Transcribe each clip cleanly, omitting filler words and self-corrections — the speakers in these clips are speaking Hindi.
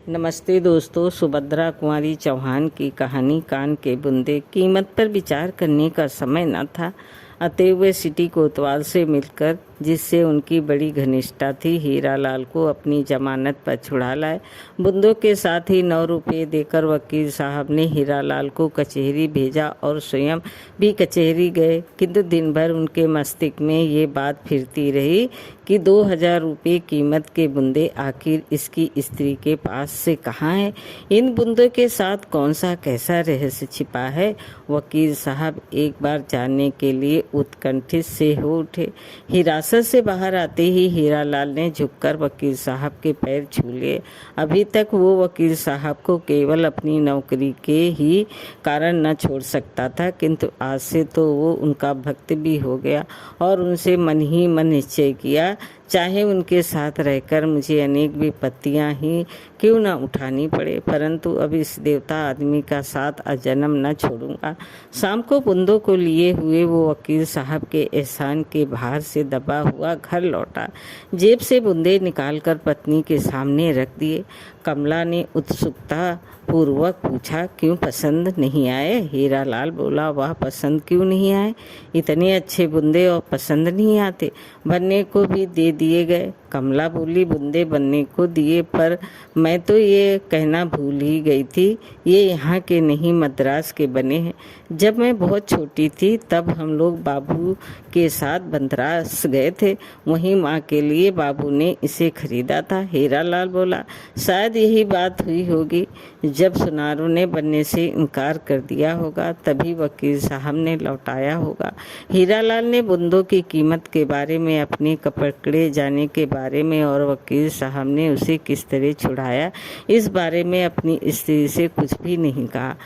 नमस्ते दोस्तों, सुभद्रा कुंवारी चौहान की कहानी कान के बुंदे। कीमत पर विचार करने का समय न था, अतएव वे सिटी कोतवाल से मिलकर, जिससे उनकी बड़ी घनिष्ठता थी, हीरालाल को अपनी जमानत पर छुड़ा लाए। बुंदों के साथ ही 9 रुपये देकर वकील साहब ने हीरालाल को कचहरी भेजा और स्वयं भी कचहरी गए। किंतु दिन भर उनके मस्तिष्क में ये बात फिरती रही कि 2000 रुपये कीमत के बुंदे आखिर इसकी स्त्री के पास से कहाँ है। इन बुंदों के साथ कौन सा कैसा रहस्य छिपा है, वकील साहब एक बार जानने के लिए उत्कंठित से हो उठे। हिरासत से बाहर आते ही हीरालाल ने झुककर वकील साहब के पैर छू लिए। अभी तक वो वकील साहब को केवल अपनी नौकरी के ही कारण न छोड़ सकता था, किंतु आज से तो वो उनका भक्त भी हो गया और उनसे मन ही मन निश्चय किया, चाहे उनके साथ रहकर मुझे अनेक विपत्तियां ही क्यों न उठानी पड़े, परंतु अब इस देवता आदमी का साथ अजन्म न छोड़ूंगा। शाम को बुंदों को लिए हुए वो वकील साहब के एहसान के भार से दबा हुआ घर लौटा। जेब से बुंदे निकालकर पत्नी के सामने रख दिए। कमला ने उत्सुकता पूर्वक पूछा, क्यों पसंद नहीं आए? हीरालाल बोला, वह पसंद क्यों नहीं आए? इतने अच्छे बुंदे और पसंद नहीं आते? बनने को भी दे दिए गए। कमला बोली, बुंदे बनने को दिए, पर मैं तो ये कहना भूल ही गई थी, ये यहाँ के नहीं मद्रास के बने हैं। जब मैं बहुत छोटी थी तब हम लोग बाबू के साथ मद्रास गए थे, वहीं माँ के लिए बाबू ने इसे खरीदा था। हीरालाल बोला, शायद यही बात हुई होगी, जब सुनारों ने बनने से इनकार कर दिया होगा तभी वकील साहब ने लौटाया होगा। हीरालाल ने बुंदों की कीमत के बारे में, अपने पकड़े जाने के बारे में और वकील साहब ने उसे किस तरह छुड़ाया, इस बारे में अपनी स्त्री से कुछ भी नहीं कहा।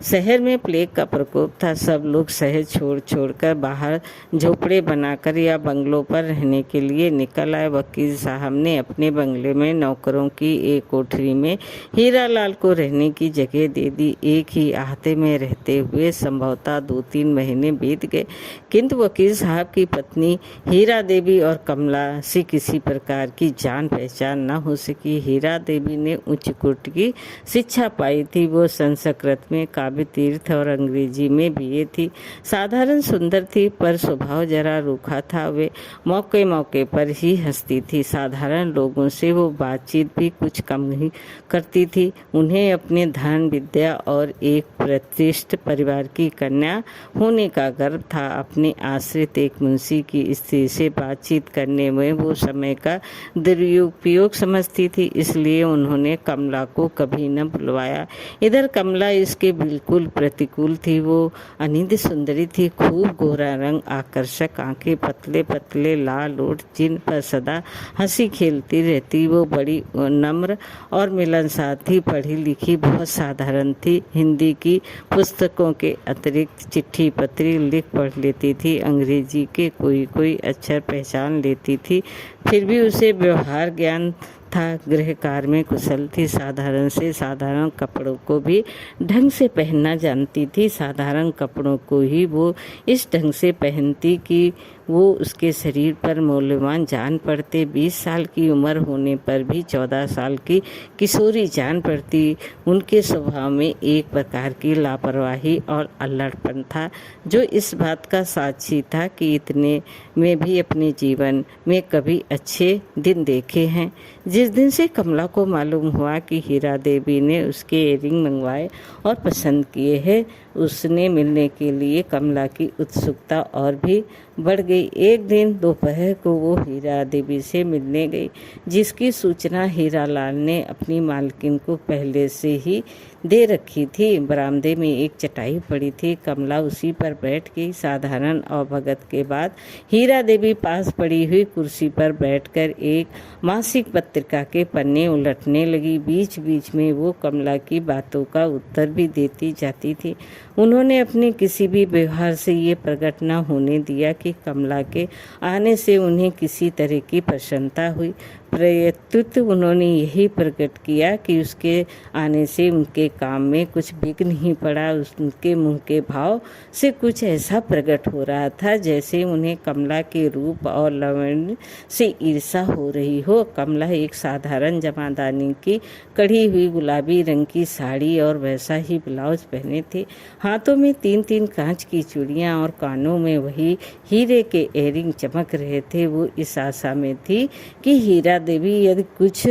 शहर में प्लेग का प्रकोप था। सब लोग शहर छोड़कर बाहर झोपड़े बनाकर या बंगलों पर रहने के लिए निकल आए। वकील साहब ने अपने बंगले में नौकरों की एक कोठरी में हीरालाल को रहने की जगह दे दी। एक ही आहते में रहते हुए संभवतः 2-3 महीने बीत गए, किंतु वकील साहब की पत्नी हीरा देवी और कमला से किसी प्रकार की जान पहचान न हो सकी। हीरा देवी ने उच्च कोटि की शिक्षा पाई थी। वो संस्कृत में काव्य तीर्थ और अंग्रेजी में बीए थी। साधारण सुंदर थी, पर स्वभाव जरा रूखा था। वे मौके मौके पर ही हंसती थी। साधारण लोगों से वो बातचीत भी कुछ कम ही करती थी। उन्हें अपने धन, विद्या और एक प्रतिष्ठित परिवार की कन्या होने का गर्व था। अपने आश्रित एक मुंशी की स्त्री से बातचीत करने में वो समय का दुरुपयोग समझती थी, इसलिए उन्होंने कमला को कभी न बुलवाया। इधर कमला इसके बिल्कुल प्रतिकूल थी। वो अनिंद सुंदरी थी, खूब गोरा रंग, आकर्षक आंखें, पतले पतले लाल ओठ, जिन पर सदा हंसी खेलती रहती। वो बड़ी नम्र और मिलनसार थी। पढ़ी लिखी बहुत साधारण थी। हिंदी की पुस्तकों के अतिरिक्त चिट्ठी पत्री लिख पढ़ लेती थी। अंग्रेजी के कोई अक्षर पहचान लेती थी। फिर भी उसे व्यवहार ज्ञान था। गृह कार्य में कुशल थी। साधारण से साधारण कपड़ों को भी ढंग से पहनना जानती थी। साधारण कपड़ों को ही वो इस ढंग से पहनती कि वो उसके शरीर पर मूल्यवान जान पड़ते। 20 साल की उम्र होने पर भी 14 साल की किशोरी जान पड़ती। उनके स्वभाव में एक प्रकार की लापरवाही और अल्लड़पन था, जो इस बात का साक्षी था कि इतने में भी अपने जीवन में कभी अच्छे दिन देखे हैं। जिस दिन से कमला को मालूम हुआ कि हीरा देवी ने उसके इयररिंग मंगवाए और पसंद किए हैं, उसने मिलने के लिए कमला की उत्सुकता और भी बढ़ गई। एक दिन दोपहर को वो हीरा देवी से मिलने गई, जिसकी सूचना हीरालाल ने अपनी मालकिन को पहले से ही दे रखी थी। बरामदे में एक चटाई पड़ी थी। कमला उसी पर बैठ गई। साधारण अवभगत के बाद हीरा देवी पास पड़ी हुई कुर्सी पर बैठकर एक मासिक पत्रिका के पन्ने उलटने लगी। बीच बीच में वो कमला की बातों का उत्तर भी देती जाती थी। उन्होंने अपने किसी भी व्यवहार से ये प्रकट न होने दिया कि कमला के आने से उन्हें किसी तरह की प्रसन्नता हुई। प्रत्युत उन्होंने यही प्रकट किया कि उसके आने से उनके काम में कुछ विघ्न नहीं पड़ा। उनके मुंह के भाव से कुछ ऐसा प्रकट हो रहा था जैसे उन्हें कमला के रूप और लावण्य से ईर्ष्या हो रही हो। कमला एक साधारण जमादानी की कढ़ी हुई गुलाबी रंग की साड़ी और वैसा ही ब्लाउज पहने थे। हाथों में 3-3 कांच की चूड़ियाँ और कानों में वही हीरे के एयरिंग चमक रहे थे। वो इस आशा में थी कि हीरा देवी यदि कुछ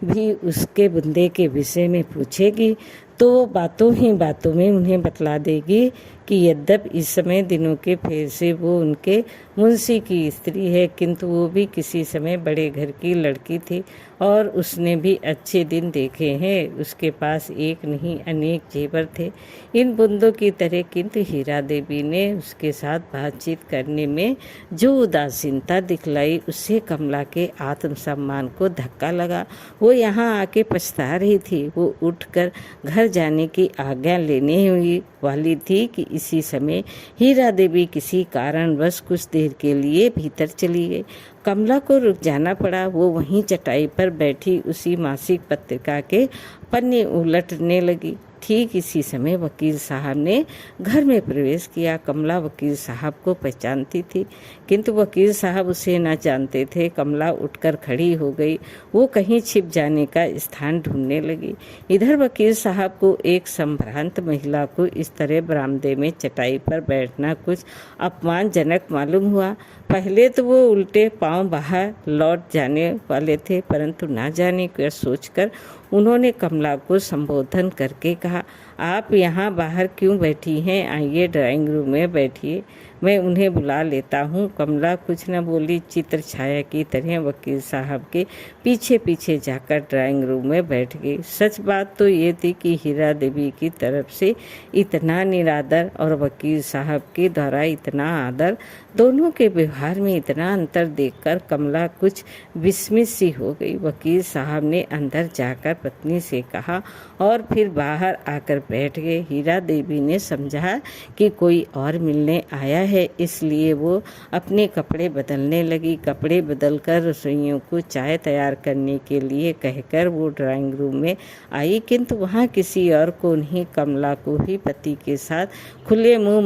भी उसके बुंदे के विषय में पूछेगी तो वो बातों ही बातों में उन्हें बतला देगी कि यद्यप इस समय दिनों के फेर से वो उनके मुंशी की स्त्री है, किंतु वो भी किसी समय बड़े घर की लड़की थी और उसने भी अच्छे दिन देखे हैं। उसके पास एक नहीं अनेक जेवर थे इन बुंदों की तरह, किंतु हीरा देवी ने उसके साथ बातचीत करने में जो उदासीनता दिखलाई उससे कमला के आत्मसम्मान को धक्का लगा। वो यहाँ आके पछता रही थी। वो उठकर घर जाने की आज्ञा लेने वाली थी कि इसी समय हीरा देवी किसी कारणवश कुछ देर के लिए भीतर चली गई। कमला को रुक जाना पड़ा। वो वहीं चटाई पर बैठी उसी मासिक पत्रिका के पन्ने उलटने लगी। ठीक इसी समय वकील साहब ने घर में प्रवेश किया। कमला वकील साहब को पहचानती थी, किंतु वकील साहब उसे न जानते थे। कमला उठकर खड़ी हो गई। वो कहीं छिप जाने का स्थान ढूंढने लगी। इधर वकील साहब को एक संभ्रांत महिला को इस तरह बरामदे में चटाई पर बैठना कुछ अपमानजनक मालूम हुआ। पहले तो वो उल्टे पांव बाहर लौट जाने वाले थे, परंतु ना जाने क्या सोचकर उन्होंने कमला को संबोधन करके कहा, आप यहाँ बाहर क्यों बैठी हैं? आइए ड्राइंग रूम में बैठिए, मैं उन्हें बुला लेता हूँ। कमला कुछ न बोली। चित्र छाया की तरह वकील साहब के पीछे पीछे जाकर ड्राइंग रूम में बैठ गई। सच बात तो ये थी कि हीरा देवी की तरफ से इतना निरादर और वकील साहब के द्वारा इतना आदर, दोनों के व्यवहार में इतना अंतर देखकर कमला कुछ विस्मित सी हो गई। वकील साहब ने अंदर जाकर पत्नी से कहा और फिर बाहर आकर बैठ गए। हीरा देवी ने समझा कि कोई और मिलने आया है, इसलिए वो अपने कपड़े बदलने लगी। कपड़े बदलकर रसोइयों को चाय तैयार करने के लिए कहकर वो ड्राइंग रूम में आई, किंतु वहाँ किसी और को नहीं, कमला को ही पति के साथ खुले मुंह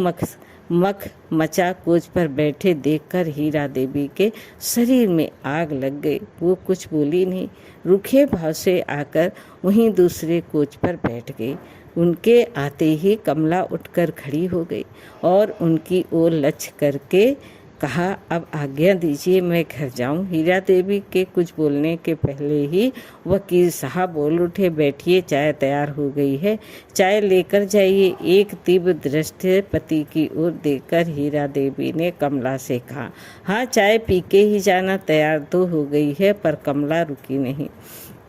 मख मचा कोच पर बैठे देखकर हीरा देवी के शरीर में आग लग गई। वो कुछ बोली नहीं, रूखे भाव से आकर वहीं दूसरे कोच पर बैठ गई। उनके आते ही कमला उठकर खड़ी हो गई और उनकी ओर लक्ष्य करके कहा, अब आज्ञा दीजिए मैं घर जाऊं। हीरा देवी के कुछ बोलने के पहले ही वकील साहब बोल उठे, बैठिए, चाय तैयार हो गई है, चाय लेकर जाइए। एक तीव्र दृष्टि पति की ओर देखकर हीरा देवी ने कमला से कहा, हाँ चाय पी के ही जाना, तैयार तो हो गई है। पर कमला रुकी नहीं।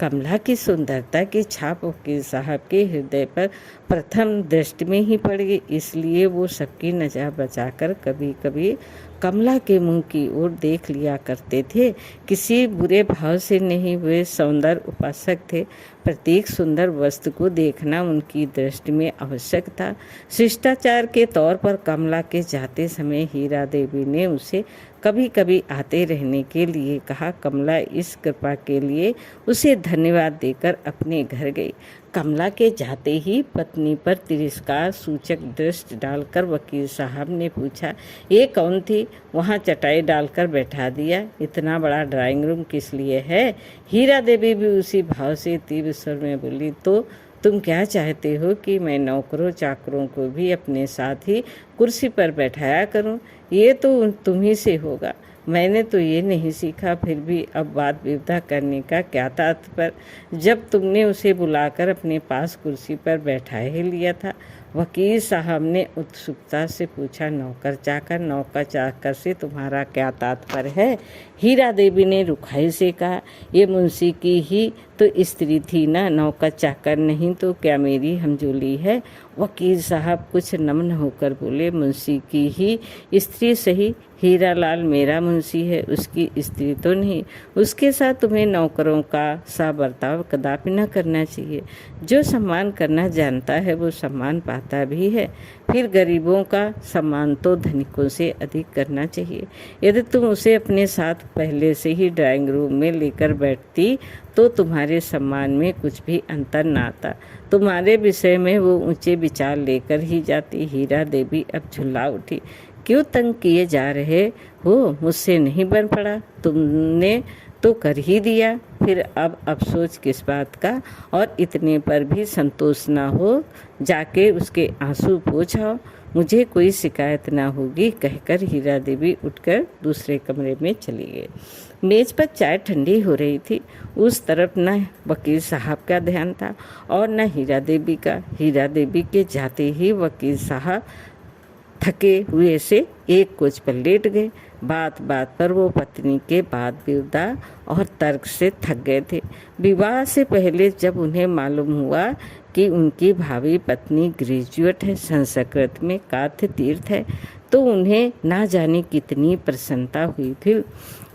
कमला की सुंदरता की छाप वकील साहब के हृदय पर प्रथम दृष्टि में ही पड़ गई, इसलिए वो सबकी नजर बचाकर कभी कभी कमला के मुंह की ओर देख लिया करते थे। किसी बुरे भाव से नहीं, वे सौंदर्य उपासक थे। प्रत्येक सुंदर वस्तु को देखना उनकी दृष्टि में आवश्यक था। शिष्टाचार के तौर पर कमला के जाते समय हीरा देवी ने उसे कभी कभी आते रहने के लिए कहा। कमला इस कृपा के लिए उसे धन्यवाद देकर अपने घर गई। कमला के जाते ही पत्नी पर तिरस्कार सूचक दृष्टि डालकर वकील साहब ने पूछा, ये कौन थी? वहाँ चटाई डालकर बैठा दिया। इतना बड़ा ड्राइंग रूम किस लिए है? हीरा देवी भी उसी भाव से तीव्र स्वर में बोली, तो तुम क्या चाहते हो कि मैं नौकरों चाकरों को भी अपने साथ ही कुर्सी पर बैठाया करूं? ये तो तुम ही से होगा, मैंने तो ये नहीं सीखा। फिर भी अब बात विवधा करने का क्या तात्पर्य, जब तुमने उसे बुलाकर अपने पास कुर्सी पर बैठा ही लिया था। वकील साहब ने उत्सुकता से पूछा, नौकर चाकर से तुम्हारा क्या तात्पर्य है? हीरा देवी ने रुखाई से कहा, ये मुंशी की ही तो स्त्री थी ना, नौकर चाकर नहीं तो क्या मेरी हमजोली है? वकील साहब कुछ नम्र होकर बोले, मुंशी की ही स्त्री सही, हीरा लाल मेरा मुंशी है, उसकी स्त्री तो नहीं। उसके साथ तुम्हें नौकरों का सा बर्ताव कदापि न करना चाहिए। जो सम्मान करना जानता है वो सम्मान पाता भी है। फिर गरीबों का सम्मान तो धनिकों से अधिक करना चाहिए। यदि तुम उसे अपने साथ पहले से ही ड्राइंग रूम में लेकर बैठती तो तुम्हारे सम्मान में कुछ भी अंतर न आता। तुम्हारे विषय में वो ऊंचे विचार लेकर ही जाती। हीरा देवी अब झुल्ला उठी। क्यों तंग किए जा रहे हो? मुझसे नहीं बन पड़ा, तुमने तो कर ही दिया, फिर अब अफसोस किस बात का? और इतने पर भी संतोष ना हो, जाके उसके आंसू पोंछाओ, मुझे कोई शिकायत ना होगी, कहकर हीरा देवी उठकर दूसरे कमरे में चली गई। मेज पर चाय ठंडी हो रही थी। उस तरफ न वकील साहब का ध्यान था और न हीरा देवी का। हीरा देवी के जाते ही वकील साहब थके हुए से एक कोच पर लेट गए। बात बात पर वो पत्नी के वाद विवाद और तर्क से थक गए थे। विवाह से पहले जब उन्हें मालूम हुआ कि उनकी भावी पत्नी ग्रेजुएट है, संस्कृत में काथ्य तीर्थ है, तो उन्हें ना जाने कितनी प्रसन्नता हुई थी।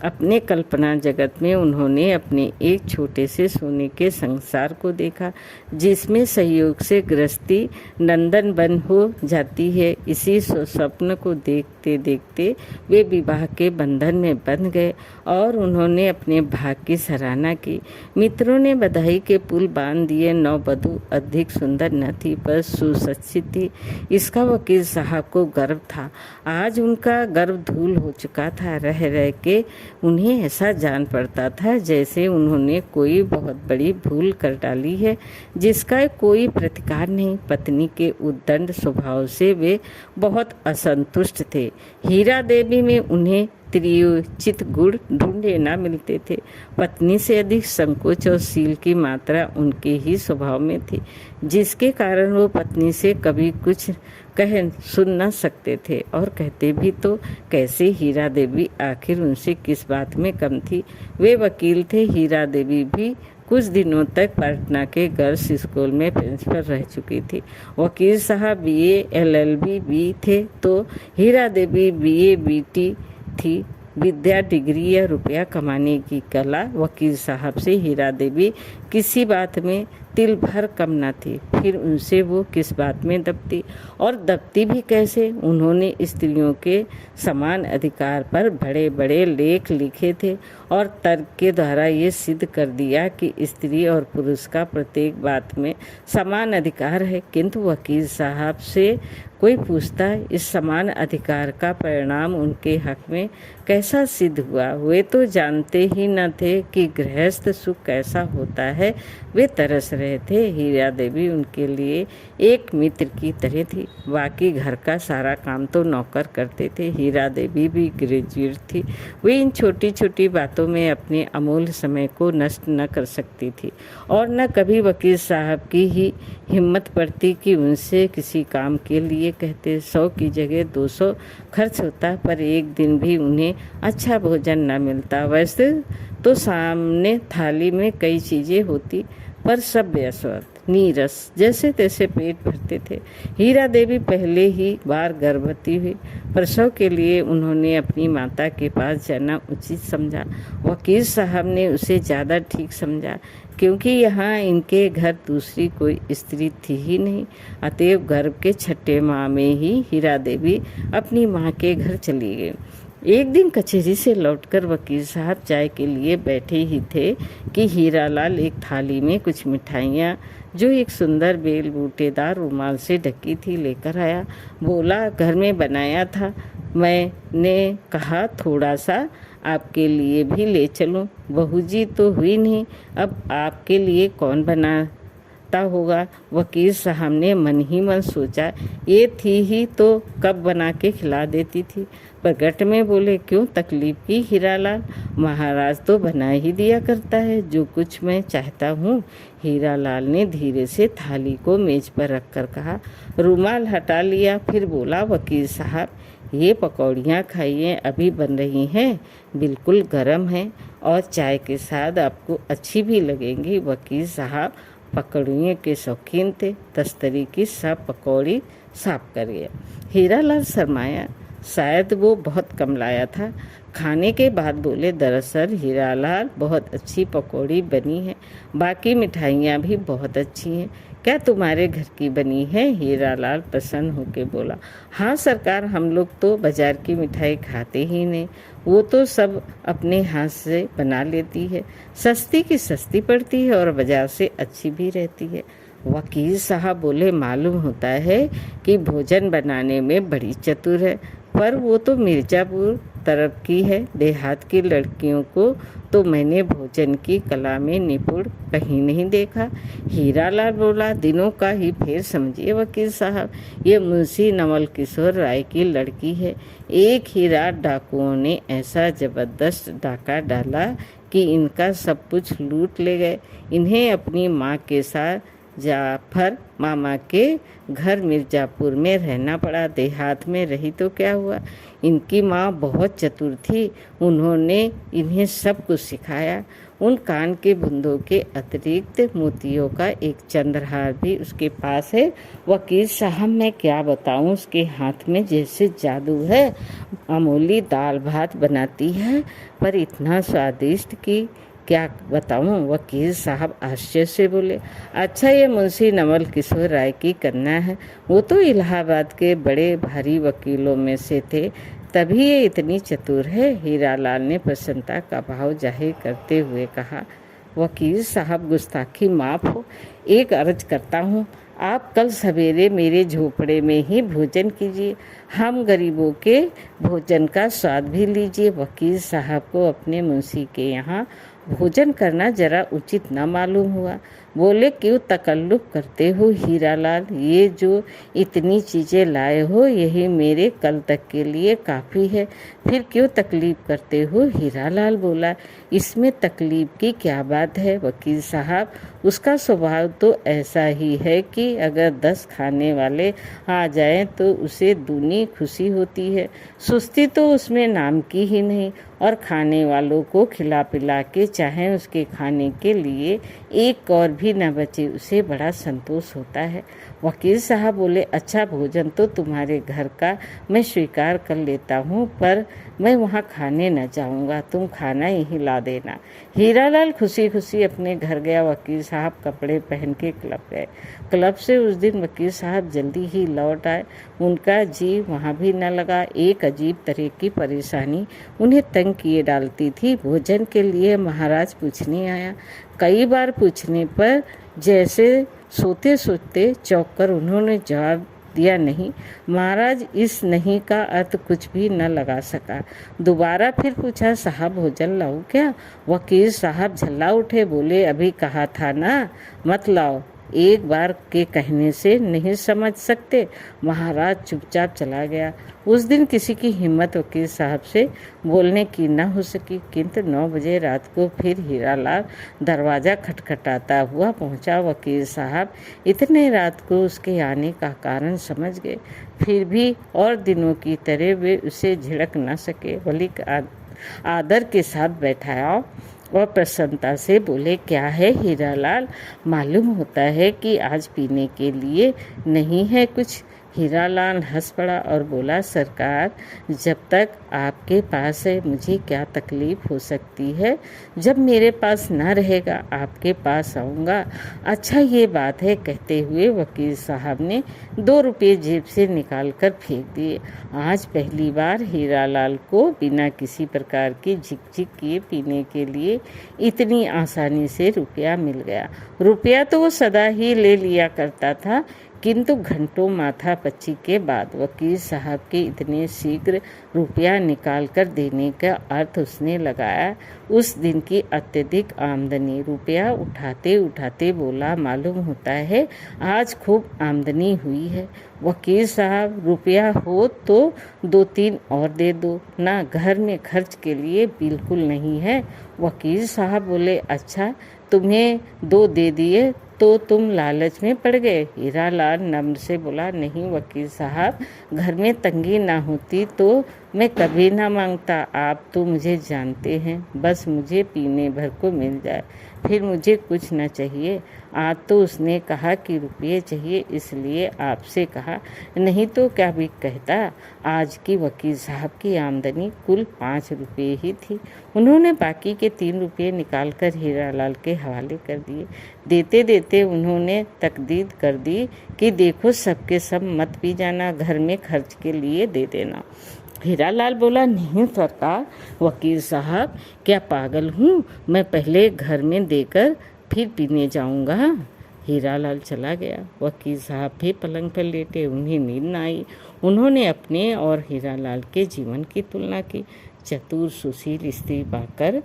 अपने कल्पना जगत में उन्होंने अपने एक छोटे से सोने के संसार को देखा, जिसमें सहयोग से गृहस्थी नंदन बन हो जाती है। इसी स्वप्न को देखते देखते वे विवाह के बंधन में बंध गए और उन्होंने अपने भाग्य की सराहना की। मित्रों ने बधाई के पुल बांध दिए। नववधु अधिक सुंदर न थी पर सुशिक्षित थी, इसका वकील साहब को गर्व था। आज उनका गर्व धूल हो चुका था। रह रह के उन्हें ऐसा जान पड़ता था जैसे उन्होंने कोई बहुत बड़ी भूल कर डाली है, जिसका कोई प्रतिकार नहीं। पत्नी के उद्दंड स्वभाव से वे बहुत असंतुष्ट थे। हीरा देवी में उन्हें त्रियोचित गुण ढूंढे न मिलते थे। पत्नी से अधिक संकोच और सील की मात्रा उनके ही स्वभाव में थी, जिसके कारण वो पत्नी से कभी कुछ कह सुन न सकते थे, और कहते भी तो कैसे। हीरा देवी आखिर उनसे किस बात में कम थी? वे वकील थे। हीरा देवी भी कुछ दिनों तक पटना के गर्ल्स स्कूल में प्रिंसिपल रह चुकी थी। वकील साहब बीए LLB भी थे, तो हीरा देवी BA BT थी। विद्या, डिग्री या रुपया कमाने की कला। वकील साहब से हीरा देवी किसी बात में तिल भर कम न थी, फिर उनसे वो किस बात में दबती, और दबती भी कैसे? उन्होंने स्त्रियों के समान अधिकार पर बड़े बड़े लेख लिखे थे और तर्क के द्वारा ये सिद्ध कर दिया कि स्त्री और पुरुष का प्रत्येक बात में समान अधिकार है। किंतु वकील साहब से कोई पूछता, इस समान अधिकार का परिणाम उनके हक में कैसा सिद्ध हुआ? वे तो जानते ही न थे कि गृहस्थ सुख कैसा होता है। वे तरस रहे थे। हीरा देवी उनके लिए एक मित्र की तरह थी। बाकी घर का सारा काम तो नौकर करते थे। हीरा देवी भी ग्रेजुएट थी। वे इन छोटी छोटी बातों में अपने अमूल्य समय को नष्ट न कर सकती थी, और न कभी वकील साहब की ही हिम्मत पड़ती कि उनसे किसी काम के लिए कहते। 100 की जगह 200 खर्च होता, पर एक दिन भी उन्हें अच्छा भोजन न मिलता। वैसे तो सामने थाली में कई चीज़ें होती, पर सब बेस्वाद नीरस, जैसे तैसे पेट भरते थे। हीरा देवी पहले ही बार गर्भवती हुई। प्रसव के लिए उन्होंने अपनी माता के पास जाना उचित समझा। वकील साहब ने उसे ज़्यादा ठीक समझा, क्योंकि यहाँ इनके घर दूसरी कोई स्त्री थी ही नहीं। अतएव गर्भ के 6ठे माह में ही हीरा देवी अपनी माँ के घर चली गई। एक दिन कचहरी से लौटकर वकील साहब चाय के लिए बैठे ही थे कि हीरालाल एक थाली में कुछ मिठाइयाँ, जो एक सुंदर बेल बूटेदार रुमाल से ढकी थी, लेकर आया। बोला, घर में बनाया था। मैंने कहा, थोड़ा सा आपके लिए भी ले चलूं। बहू जी तो हुई नहीं, अब आपके लिए कौन बनाता होगा? वकील साहब ने मन ही मन सोचा, ये थी ही तो कब बना के खिला देती थी। प्रगट में बोले, क्यों तकलीफ की हीरालाल? महाराज तो बना ही दिया करता है जो कुछ मैं चाहता हूँ। हीरालाल ने धीरे से थाली को मेज पर रखकर कहा। रुमाल हटा लिया, फिर बोला, वकील साहब ये पकौड़ियाँ खाइए, अभी बन रही हैं, बिल्कुल गर्म हैं और चाय के साथ आपको अच्छी भी लगेंगी। वकील साहब पकौड़ियों के शौकीन थे। तस्तरी की सब पकौड़ी साफ करिए। हीरालाल शर्माया, शायद वो बहुत कम लाया था। खाने के बाद बोले, दरअसल हीरालाल बहुत अच्छी पकौड़ी बनी है, बाकी मिठाइयाँ भी बहुत अच्छी हैं, क्या तुम्हारे घर की बनी है? हीरालाल प्रसन्न होकर बोला, हाँ सरकार, हम लोग तो बाजार की मिठाई खाते ही नहीं, वो तो सब अपने हाथ से बना लेती है, सस्ती की सस्ती पड़ती है और बाजार से अच्छी भी रहती है। वकील साहब बोले, मालूम होता है कि भोजन बनाने में बड़ी चतुर है, पर वो तो मिर्ज़ापुर तरफ की है, देहात की लड़कियों को तो मैंने भोजन की कला में निपुण कहीं नहीं देखा। हीरालाल बोला, दिनों का ही फेर समझिए वकील साहब, ये मुंशी नवल किशोर राय की लड़की है। एक ही रात डाकुओं ने ऐसा जबरदस्त डाका डाला कि इनका सब कुछ लूट ले गए। इन्हें अपनी माँ के साथ जाफर मामा के घर मिर्ज़ापुर में रहना पड़ा। देहात में रही तो क्या हुआ, इनकी माँ बहुत चतुर थी, उन्होंने इन्हें सब कुछ सिखाया। उन कान के बूंदों के अतिरिक्त मोतियों का एक चंद्रहार भी उसके पास है। वकील साहब, मैं क्या बताऊं, उसके हाथ में जैसे जादू है। अमूली दाल भात बनाती है, पर इतना स्वादिष्ट कि क्या बताऊं। वकील साहब आश्चर्य से बोले, अच्छा, ये मुंशी नवल किशोर राय की कन्या है? वो तो इलाहाबाद के बड़े भारी वकीलों में से थे, तभी ये इतनी चतुर है। हीरालाल ने प्रसन्नता का भाव जाहिर करते हुए कहा। वकील साहब, गुस्ताखी माफ हो, एक अर्ज करता हूँ, आप कल सवेरे मेरे झोपड़े में ही भोजन कीजिए, हम गरीबों के भोजन का स्वाद भी लीजिए। वकील साहब को अपने मुंशी के यहाँ भोजन करना जरा उचित न मालूम हुआ। बोले, क्यों तकल्लुफ करते हो हीरालाल, ये जो इतनी चीज़ें लाए हो यही मेरे कल तक के लिए काफ़ी है, फिर क्यों तकलीफ करते हो? हीरालाल बोला, इसमें तकलीफ की क्या बात है वकील साहब, उसका स्वभाव तो ऐसा ही है कि अगर 10 खाने वाले आ जाएं तो उसे दूनी खुशी होती है। सुस्ती तो उसमें नाम की ही नहीं, और खाने वालों को खिला पिला के चाहे उसके खाने के लिए एक और भी न बचे, उसे बड़ा संतोष होता है। वकील साहब बोले, अच्छा, भोजन तो तुम्हारे घर का मैं स्वीकार कर लेता हूँ, पर मैं वहाँ खाने न जाऊँगा, तुम खाना यहीं ला देना। हीरालाल खुशी खुशी अपने घर गया। वकील साहब कपड़े पहन के क्लब गए। क्लब से उस दिन वकील साहब जल्दी ही लौट आए। उनका जी वहाँ भी न लगा। एक अजीब तरह की परेशानी उन्हें तंग किए डालती थी। भोजन के लिए महाराज पूछने आया। कई बार पूछने पर जैसे सोते सोते चौंक कर उन्होंने जवाब दिया, नहीं। महाराज इस नहीं का अर्थ कुछ भी न लगा सका। दोबारा फिर पूछा, साहब भोजन लाऊं क्या? वकील साहब झल्ला उठे, बोले, अभी कहा था ना मत लाओ, एक बार के कहने से नहीं समझ सकते। महाराज चुपचाप चला गया। उस दिन किसी की हिम्मत वकील साहब से बोलने की न हो सकी, किंतु 9 बजे रात को फिर हीरालाल दरवाज़ा खटखटाता हुआ पहुंचा। वकील साहब इतने रात को उसके आने का कारण समझ गए, फिर भी और दिनों की तरह वे उसे झिड़क न सके। बल्कि आदर के साथ बैठाया और प्रसन्नता से बोले, क्या है हीरालाल, मालूम होता है कि आज पीने के लिए नहीं है कुछ? हीरालाल हंस पड़ा और बोला, सरकार, जब तक आपके पास है मुझे क्या तकलीफ हो सकती है, जब मेरे पास न रहेगा आपके पास आऊँगा। अच्छा, ये बात है। कहते हुए वकील साहब ने 2 रुपये जेब से निकाल कर फेंक दिए। आज पहली बार हीरालाल को बिना किसी प्रकार की झिकझिक किए पीने के लिए इतनी आसानी से रुपया मिल गया। रुपया तो वो सदा ही ले लिया करता था, किंतु घंटों माथापच्ची के बाद वकील साहब के इतने शीघ्र रुपया निकाल कर देने का अर्थ उसने लगाया उस दिन की अत्यधिक आमदनी। रुपया उठाते उठाते बोला, मालूम होता है आज खूब आमदनी हुई है। वकील साहब, रुपया हो तो 2-3 और दे दो ना, घर में खर्च के लिए बिल्कुल नहीं है। वकील साहब बोले, अच्छा, तुम्हें 2 दे दिए तो तुम लालच में पड़ गए? हीरालाल नम्र से बोला, नहीं वकील साहब, घर में तंगी ना होती तो मैं कभी ना मांगता। आप तो मुझे जानते हैं, बस मुझे पीने भर को मिल जाए। फिर मुझे कुछ न चाहिए। आज तो उसने कहा कि रुपये चाहिए, इसलिए आपसे कहा, नहीं तो क्या भी कहता। आज की वकील साहब की आमदनी कुल 5 रुपये ही थी। उन्होंने बाकी के 3 रुपये निकालकर हीरालाल के हवाले कर दिए। देते देते उन्होंने तकदीर कर दी कि देखो सबके सब मत पी जाना, घर में खर्च के लिए दे देना। हीरालाल बोला, नहीं सरकार। वकील साहब, क्या पागल हूँ मैं? पहले घर में देकर फिर पीने जाऊँगा। हीरालाल चला गया। वकील साहब भी पलंग पर लेटे, उन्हें नींद न आई। उन्होंने अपने और हीरालाल के जीवन की तुलना की। चतुर सुशील स्त्री पाकर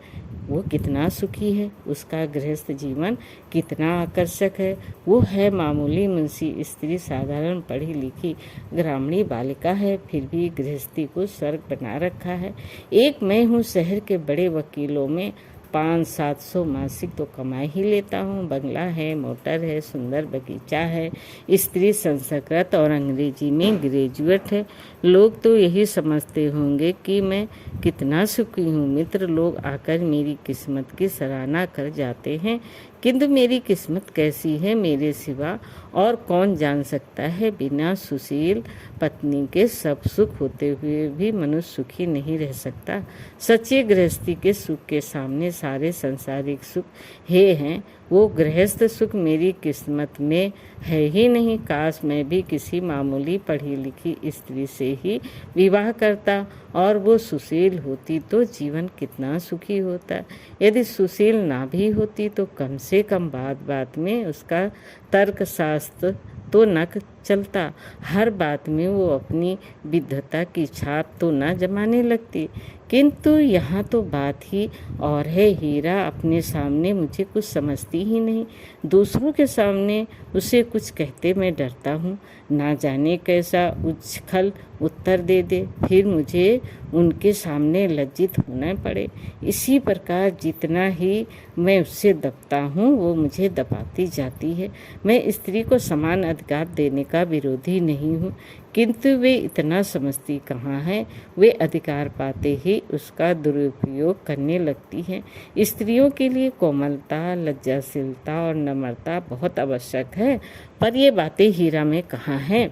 वो कितना सुखी है, उसका गृहस्थ जीवन कितना आकर्षक है। वो है मामूली मुंशी स्त्री, साधारण पढ़ी लिखी ग्रामीणी बालिका है, फिर भी गृहस्थी को स्वर्ग बना रखा है। एक मैं हूँ, शहर के बड़े वकीलों में 500-700 मासिक तो कमा ही लेता हूँ। बंगला है, मोटर है, सुंदर बगीचा है, स्त्री संस्कृत और अंग्रेजी में ग्रेजुएट है। लोग तो यही समझते होंगे कि मैं कितना सुखी हूँ। मित्र लोग आकर मेरी किस्मत की सराहना कर जाते हैं, किंतु मेरी किस्मत कैसी है मेरे सिवा और कौन जान सकता है। बिना सुशील पत्नी के सब सुख होते हुए भी मनुष्य सुखी नहीं रह सकता। सच्चे गृहस्थी के सुख के सामने सारे संसारिक सुख हे हैं। वो गृहस्थ सुख मेरी किस्मत में है ही नहीं। काश मैं भी किसी मामूली पढ़ी लिखी स्त्री से ही विवाह करता और वो सुशील होती तो जीवन कितना सुखी होता। यदि सुशील ना भी होती तो कम से कम बात बात में उसका तर्क शास्त्र तो न चलता। हर बात में वो अपनी विद्वता की छाप तो न जमाने लगती। किंतु यहाँ तो बात ही और है। हीरा अपने सामने मुझे कुछ समझती ही नहीं, दूसरों के सामने उसे कुछ कहते मैं डरता हूँ। ना जाने कैसा उछल उत्तर दे दे, फिर मुझे उनके सामने लज्जित होना पड़े। इसी प्रकार जितना ही मैं उससे दबता हूँ, वो मुझे दबाती जाती है। मैं स्त्री को समान अधिकार देने का विरोधी नहीं हूँ, किंतु वे इतना समझती कहाँ है। वे अधिकार पाते ही उसका दुरुपयोग करने लगती हैं। स्त्रियों के लिए कोमलता, लज्जाशीलता और नम्रता बहुत आवश्यक है, पर ये बातें हीरा में कहाँ हैं।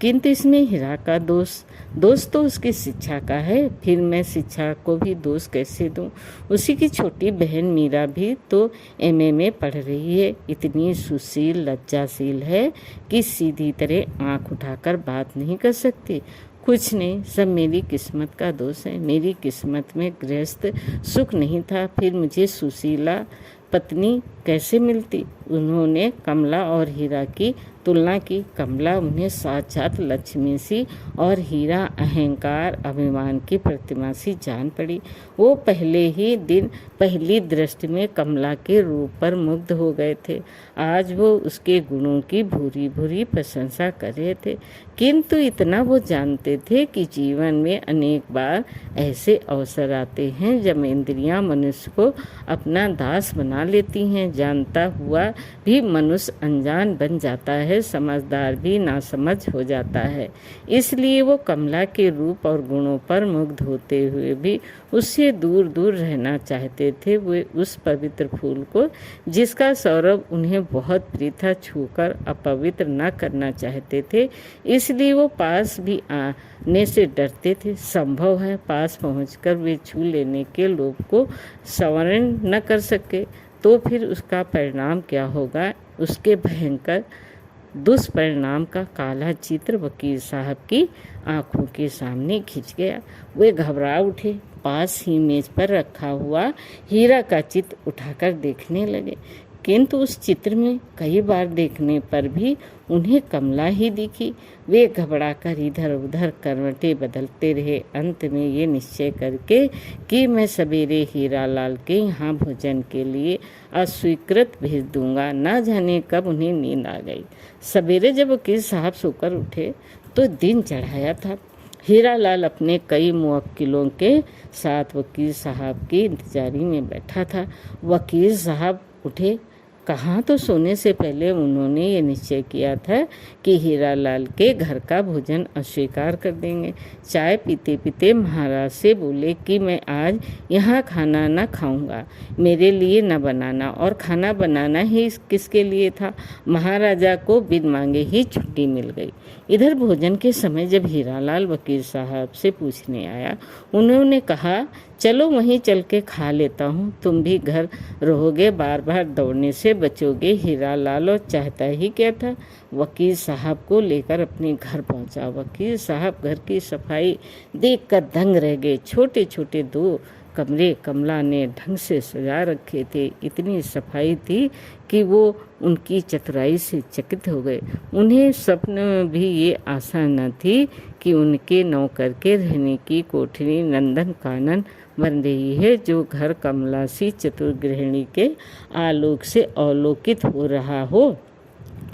किंतु इसमें हीरा का दोष तो उसकी शिक्षा का है। फिर मैं शिक्षा को भी दोष कैसे दूं? उसी की छोटी बहन मीरा भी तो एमए में पढ़ रही है। इतनी सुशील लज्जाशील है कि सीधी तरह आंख उठाकर बात नहीं कर सकती। कुछ नहीं, सब मेरी किस्मत का दोष है। मेरी किस्मत में गृहस्थ सुख नहीं था, फिर मुझे सुशीला पत्नी कैसे मिलती? उन्होंने कमला और हीरा की तुलना की। कमला उन्हें साक्षात लक्ष्मी सी और हीरा अहंकार अभिमान की प्रतिमा सी जान पड़ी। वो पहले ही दिन पहली दृष्टि में कमला के रूप पर मुग्ध हो गए थे। आज वो उसके गुणों की भूरी भूरी प्रशंसा कर रहे थे, किंतु इतना वो जानते थे कि जीवन में अनेक बार ऐसे अवसर आते हैं जब इंद्रियां मनुष्य को अपना दास बना लेती हैं। जानता हुआ भी मनुष्य अनजान बन जाता है, समझदार भी नासमझ हो जाता है। इसलिए वो कमला के रूप और गुणों पर मुग्ध होते हुए भी उससे दूर दूर रहना चाहते थे। वे उस पवित्र फूल को, जिसका सौरभ उन्हें बहुत प्रिय था, छूकर अपवित्र न करना चाहते थे। इसलिए वो पास भी आने से डरते थे। संभव है पास पहुंचकर वे छू लेने के लोभ को संवरण न कर सके तो फिर उसका परिणाम क्या होगा? उसके भयंकर दुष्परिणाम का काला चित्र वकील साहब की आंखों के सामने खिंच गया। वे घबरा उठे। पास ही मेज पर रखा हुआ हीरा का चित्र उठाकर देखने लगे, किंतु उस चित्र में कई बार देखने पर भी उन्हें कमला ही दिखी। वे घबराकर इधर उधर करवटें बदलते रहे। अंत में ये निश्चय करके कि मैं सवेरे हीरालाल के यहाँ भोजन के लिए अस्वीकृत भेज दूंगा। न जाने कब उन्हें नींद आ गई। सवेरे जब वकील साहब सोकर उठे तो दिन चढ़ाया था। हीरालाल अपने कई मुवक्किलों के साथ वकील साहब की इंतजारी में बैठा था। वकील साहब उठे, कहाँ तो सोने से पहले उन्होंने ये निश्चय किया था कि हीरालाल के घर का भोजन अस्वीकार कर देंगे। चाय पीते पीते महाराज से बोले कि मैं आज यहाँ खाना न खाऊंगा, मेरे लिए न बनाना। और खाना बनाना ही किसके लिए था? महाराजा को बिन मांगे ही छुट्टी मिल गई। इधर भोजन के समय जब हीरालाल वकील साहब से पूछने आया, उन्होंने कहा, चलो वहीं चल के खा लेता हूँ, तुम भी घर रहोगे, बार बार दौड़ने से बचोगे। हीरालाल चाहता ही क्या था, वकील साहब को लेकर अपने घर पहुँचा। वकील साहब घर की सफाई देखकर दंग रह गए। छोटे छोटे 2 कमरे कमला ने ढंग से सजा रखे थे। इतनी सफाई थी कि वो उनकी चतुराई से चकित हो गए। उन्हें स्वप्न में भी ये आशा न थी कि उनके नौकर के रहने की कोठरी नंदन कानन बन रही है। जो घर कमला सी चतुर गृहिणी के आलोक से अवलोकित हो रहा हो,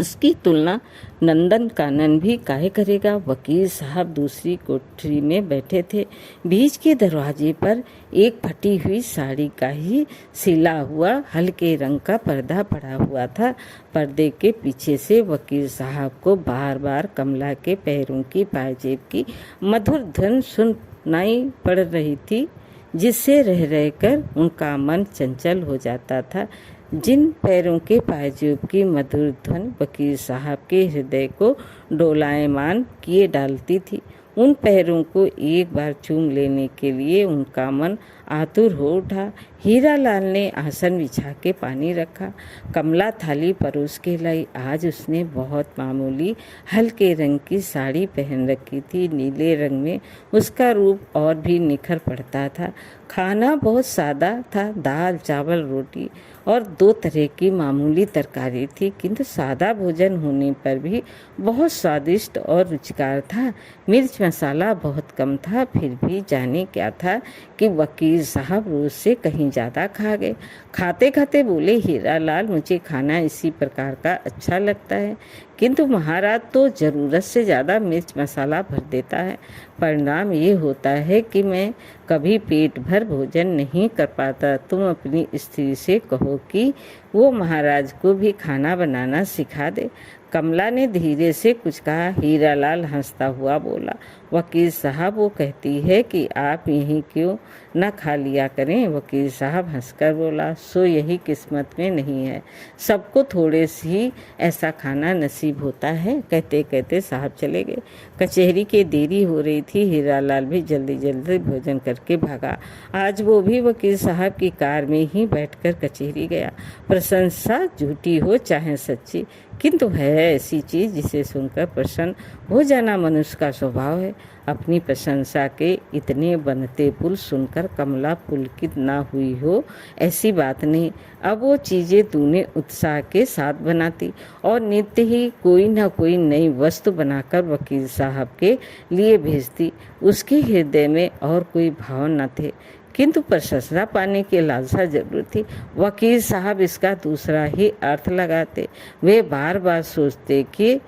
उसकी तुलना नंदन कानन भी काहे करेगा। वकील साहब दूसरी कोठरी में बैठे थे। बीच के दरवाजे पर एक फटी हुई साड़ी का ही सिला हुआ हल्के रंग का पर्दा पड़ा हुआ था। पर्दे के पीछे से वकील साहब को बार बार कमला के पैरों की पायजेब की मधुर ध्वनि सुनाई पड़ रही थी, जिससे रह रहकर उनका मन चंचल हो जाता था। जिन पैरों के पायजेब की मधुर ध्वनि वकील साहब के हृदय को डोलायमान किए डालती थी, उन पैरों को एक बार चूम लेने के लिए उनका मन आतुर हो उठा। हीरालाल ने आसन बिछा के पानी रखा। कमला थाली परोस के लाई। आज उसने बहुत मामूली हल्के रंग की साड़ी पहन रखी थी। नीले रंग में उसका रूप और भी निखर पड़ता था। खाना बहुत सादा था, दाल चावल रोटी और 2 तरह की मामूली तरकारी थी, किंतु सादा भोजन होने पर भी बहुत स्वादिष्ट और रुचिकर था। मिर्च मसाला बहुत कम था, फिर भी जाने क्या था कि वकील साहब रोज से कहीं ज़्यादा खा गए। खाते खाते बोले, हीरालाल, मुझे खाना इसी प्रकार का अच्छा लगता है, किंतु महाराज तो ज़रूरत से ज़्यादा मिर्च मसाला भर देता है। परिणाम ये होता है कि मैं कभी पेट भर भोजन नहीं कर पाता। तुम अपनी स्त्री से कहो कि वो महाराज को भी खाना बनाना सिखा दे। कमला ने धीरे से कुछ कहा। हीरालाल हंसता हुआ बोला, वकील साहब, वो कहती है कि आप यहीं क्यों न खा लिया करें। वकील साहब हंसकर बोला, सो यही किस्मत में नहीं है, सबको थोड़े से ही ऐसा खाना नसीब होता है। कहते कहते साहब चले गए। कचहरी के देरी हो रही थी। हीरालाल भी जल्दी जल्दी भोजन करके भागा। आज वो भी वकील साहब की कार में ही बैठकर कचहरी गया। प्रशंसा झूठी हो चाहे सच्ची, किंतु है ऐसी चीज जिसे सुनकर प्रसन्न हो जाना मनुष्य का स्वभाव है। अपनी प्रशंसा के इतने बनते पुल सुनकर कमला पुलकित ना हुई हो, ऐसी बात नहीं। अब वो चीजें तूने उत्साह के साथ बनाती और नित्य ही कोई ना कोई नई वस्तु बनाकर वकील साहब के लिए भेजती। उसके हृदय में और कोई भाव न थे, किंतु प्रशंसा पाने की लालसा जरूर थी। वकील साहब इसका दूसरा ही अर्थ लगाते। वे बार बार सोचते कि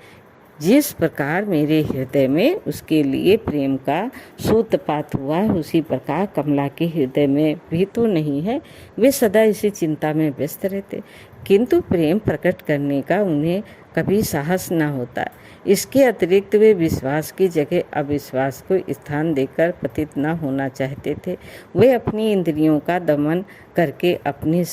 जिस प्रकार मेरे हृदय में उसके लिए प्रेम का सूत्रपात हुआ है, उसी प्रकार कमला के हृदय में भी तो नहीं है। वे सदा इसी चिंता में व्यस्त रहते, किंतु प्रेम प्रकट करने का उन्हें कभी साहस न होता। इसके अतिरिक्त वे विश्वास की जगह अविश्वास को स्थान देकर पतित न होना चाहते थे। वे अपनी इंद्रियों का दमन करके अपनी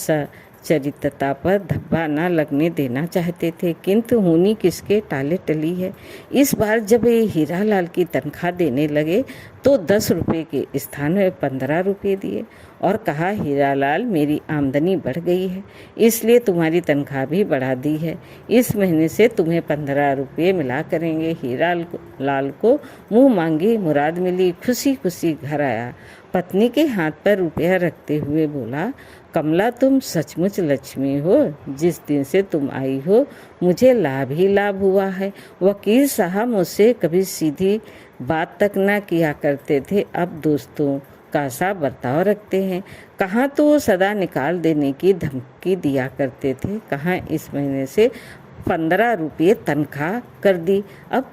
चरित्रता पर धब्बा न लगने देना चाहते थे, किंतु होनी किसके टाले टली है। इस बार जब ये हीरालाल की तनख्वाह देने लगे तो 10 रुपये के स्थान में 15 रुपये दिए और कहा, हीरालाल, मेरी आमदनी बढ़ गई है, इसलिए तुम्हारी तनख्वाह भी बढ़ा दी है। इस महीने से तुम्हें 15 रुपये मिला करेंगे। हीरालाल को मुंह मांगी मुराद मिली। खुशी खुशी घर आया। पत्नी के हाथ पर रुपया रखते हुए बोला, कमला, तुम सचमुच लक्ष्मी हो। जिस दिन से तुम आई हो मुझे लाभ ही लाभ हुआ है। वकील साहब मुझसे कभी सीधी बात तक ना किया करते थे, अब दोस्तों का सा बर्ताव रखते हैं। कहाँ तो सदा निकाल देने की धमकी दिया करते थे, कहाँ इस महीने से 15 रुपये तनख्वाह कर दी। अब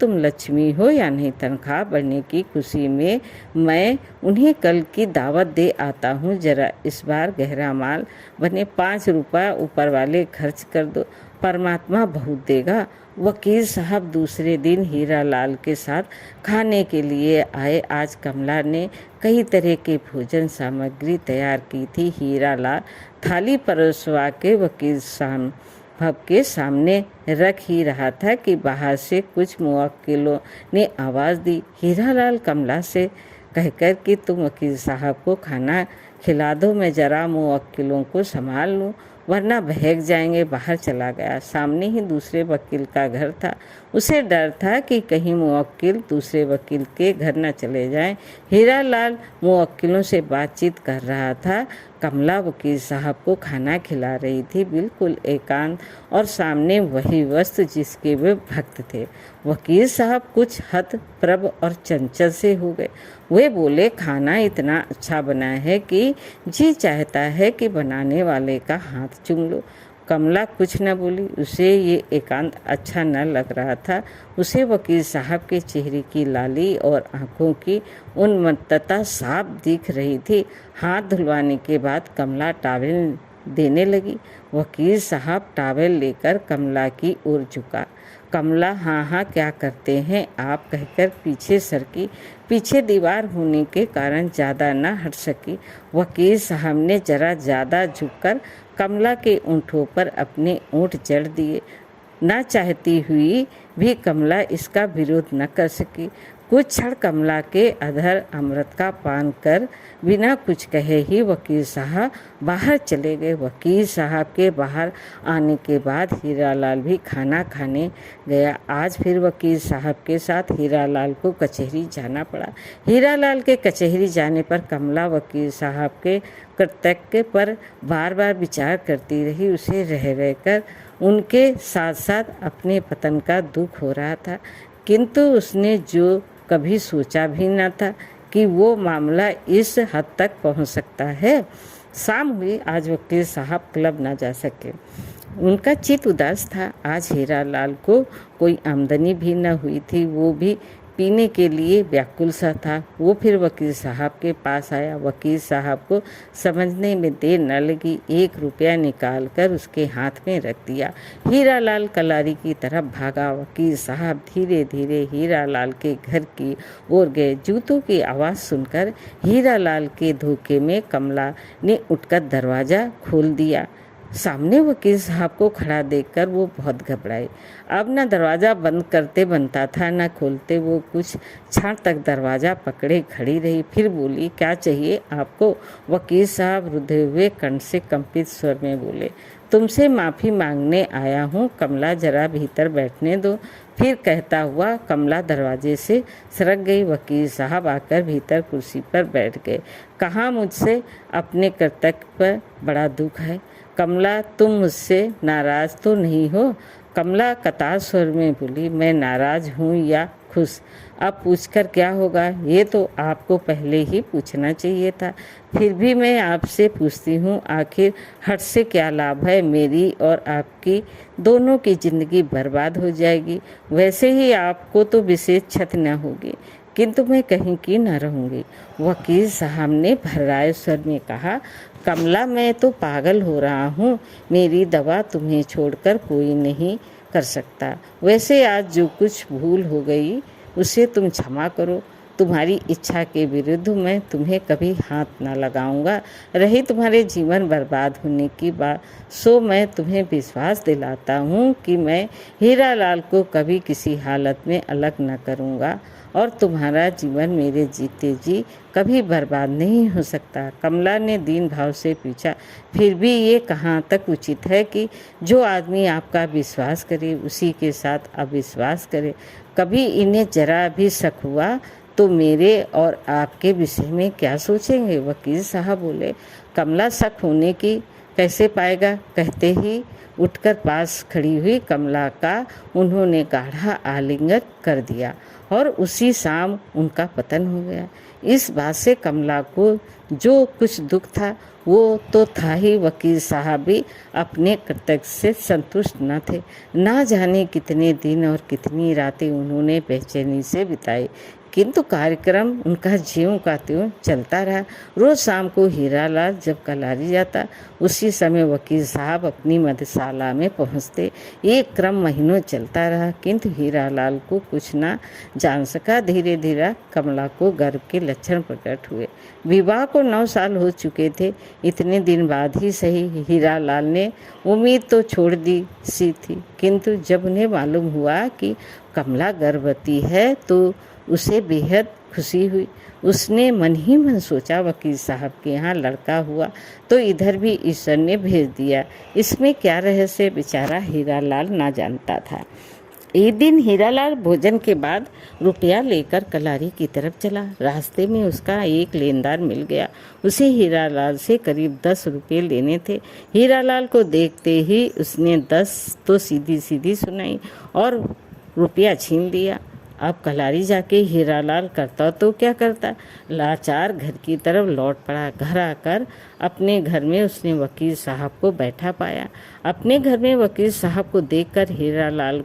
तुम लक्ष्मी हो या नहीं। तनख्वाह बढ़ने की खुशी में मैं उन्हें कल की दावत दे आता हूँ। जरा इस बार गहरा माल बने 5 रुपये ऊपर वाले खर्च कर दो, परमात्मा बहुत देगा। वकील साहब दूसरे दिन हीरा लाल के साथ खाने के लिए आए। आज कमला ने कई तरह के भोजन सामग्री तैयार की थी। हीरा लाल थाली परोसवा के वकील साहब के सामने रख ही रहा था कि बाहर से कुछ मुवक्किलों ने आवाज़ दी, हीरा लाल कमला से कहकर कि तुम वकील साहब को खाना खिला दो, मैं ज़रा मुवक्किलों को संभाल लूँ वरना बहक जाएंगे। बाहर चला गया। सामने ही दूसरे वकील का घर था। उसे डर था कि कहीं मुवक्किल दूसरे वकील के घर न चले जाएं। हीरा लाल मुवक्किलों से बातचीत कर रहा था। कमला वकील साहब को खाना खिला रही थी, बिल्कुल एकांत, और सामने वही वस्तु जिसके वे भक्त थे। वकील साहब कुछ हतप्रभ और चंचल से हो गए। वे बोले, खाना इतना अच्छा बना है कि जी चाहता है कि बनाने वाले का हाथ चूम लो। कमला कुछ न बोली। उसे ये एकांत अच्छा न लग रहा था। उसे वकील साहब के चेहरे की लाली और आंखों की उन्मत्तता साफ दिख रही थी। हाथ धुलवाने के बाद कमला टॉवेल देने लगी। वकील साहब टॉवेल लेकर कमला की ओर झुका। कमला हाँ हाँ क्या करते हैं आप कहकर पीछे सरकी। पीछे दीवार होने के कारण ज़्यादा न हट सकी। वकील साहब ने जरा ज़्यादा झुककर कमला के ऊँटों पर अपने ऊँट जड़ दिए। न चाहती हुई भी कमला इसका विरोध न कर सकी। कुछ क्षण कमला के अधर अमृत का पान कर बिना कुछ कहे ही वकील साहब बाहर चले गए। वकील साहब के बाहर आने के बाद हीरालाल भी खाना खाने गया। आज फिर वकील साहब के साथ हीरालाल को कचहरी जाना पड़ा। हीरालाल के कचहरी जाने पर कमला वकील साहब के कर्तव्य पर बार बार विचार करती रही। उसे रह रहकर उनके साथ साथ अपने पतन का दुख हो रहा था, किंतु उसने जो कभी सोचा भी न था कि वो मामला इस हद तक पहुंच सकता है। शाम हुई। आज वकील साहब क्लब न जा सके। उनका चित्त उदास था। आज हीरालाल को कोई आमदनी भी न हुई थी। वो भी पीने के लिए व्याकुल सा था। वो फिर वकील साहब के पास आया। वकील साहब को समझने में देर न लगी। 1 रुपया निकाल कर उसके हाथ में रख दिया। हीरालाल कलारी की तरफ भागा। वकील साहब धीरे धीरे हीरालाल के घर की ओर गए। जूतों की आवाज़ सुनकर हीरालाल के धोखे में कमला ने उठकर दरवाज़ा खोल दिया। सामने वकील साहब को खड़ा देखकर वो बहुत घबराई। अब न दरवाज़ा बंद करते बनता था न खोलते। वो कुछ क्षण तक दरवाज़ा पकड़े खड़ी रही, फिर बोली, क्या चाहिए आपको? वकील साहब रुधे हुए कंठ से कंपित स्वर में बोले, तुमसे माफ़ी मांगने आया हूँ, कमला जरा भीतर बैठने दो। फिर कहता हुआ कमला दरवाजे से सरक गई। वकील साहब आकर भीतर कुर्सी पर बैठ गए। कहा, मुझसे अपने कर्तव्य पर बड़ा दुख है। कमला, तुम मुझसे नाराज़ तो नहीं हो? कमला कतार स्वर में बोली, मैं नाराज़ हूँ या खुश? अब पूछकर क्या होगा? ये तो आपको पहले ही पूछना चाहिए था। फिर भी मैं आपसे पूछती हूँ, आखिर हट से क्या लाभ है? मेरी और आपकी दोनों की ज़िंदगी बर्बाद हो जाएगी। वैसे ही आपको तो विशेष क्षति न होगी, किंतु मैं कहीं की न रहूँगी। वकील साहब ने भर्राए स्वर में कहा, कमला, मैं तो पागल हो रहा हूँ। मेरी दवा तुम्हें छोड़कर कोई नहीं कर सकता। वैसे आज जो कुछ भूल हो गई उसे तुम क्षमा करो। तुम्हारी इच्छा के विरुद्ध मैं तुम्हें कभी हाथ ना लगाऊंगा। रही तुम्हारे जीवन बर्बाद होने की बात, सो मैं तुम्हें विश्वास दिलाता हूँ कि मैं हीरालाल को कभी किसी हालत में अलग न करूँगा और तुम्हारा जीवन मेरे जीते जी कभी बर्बाद नहीं हो सकता। कमला ने दीन भाव से पूछा, फिर भी ये कहाँ तक उचित है कि जो आदमी आपका विश्वास करे उसी के साथ अविश्वास करे? कभी इन्हें जरा भी शक हुआ तो मेरे और आपके विषय में क्या सोचेंगे? वकील साहब बोले, कमला शक होने की कैसे पाएगा? कहते ही उठकर पास खड़ी हुई कमला का उन्होंने गाढ़ा आलिंगन कर दिया और उसी शाम उनका पतन हो गया। इस बात से कमला को जो कुछ दुख था वो तो था ही, वकील साहब भी अपने कर्तव्य से संतुष्ट न थे। ना जाने कितने दिन और कितनी रातें उन्होंने बेचैनी से बिताई, किंतु कार्यक्रम उनका ज्यों का त्यों चलता रहा। रोज शाम को हीरालाल जब कलारी जाता, उसी समय वकील साहब अपनी मध्यशाला में पहुंचते। एक क्रम महीनों चलता रहा, किंतु हीरालाल को कुछ ना जान सका। धीरे धीरे कमला को गर्भ के लक्षण प्रकट हुए। विवाह को 9 साल हो चुके थे। इतने दिन बाद ही सही, हीरालाल ने उम्मीद तो छोड़ दी सी थी, किंतु जब उन्हें मालूम हुआ कि कमला गर्भवती है तो उसे बेहद खुशी हुई। उसने मन ही मन सोचा, वकील साहब के यहाँ लड़का हुआ तो इधर भी ईश्वर ने भेज दिया। इसमें क्या रहस्य बेचारा हीरालाल ना जानता था। एक दिन हीरालाल भोजन के बाद रुपया लेकर कलारी की तरफ चला। रास्ते में उसका एक लेनदार मिल गया। उसे हीरालाल से करीब 10 रुपये लेने थे। हीरालाल को देखते ही उसने 10 तो सीधी सीधी सुनाई और रुपया छीन लिया। अब कलारी जाके हीरालाल करता तो क्या करता, लाचार घर की तरफ लौट पड़ा। घर आकर अपने घर में उसने वकील साहब को बैठा पाया। अपने घर में वकील साहब को देखकर हीरालाल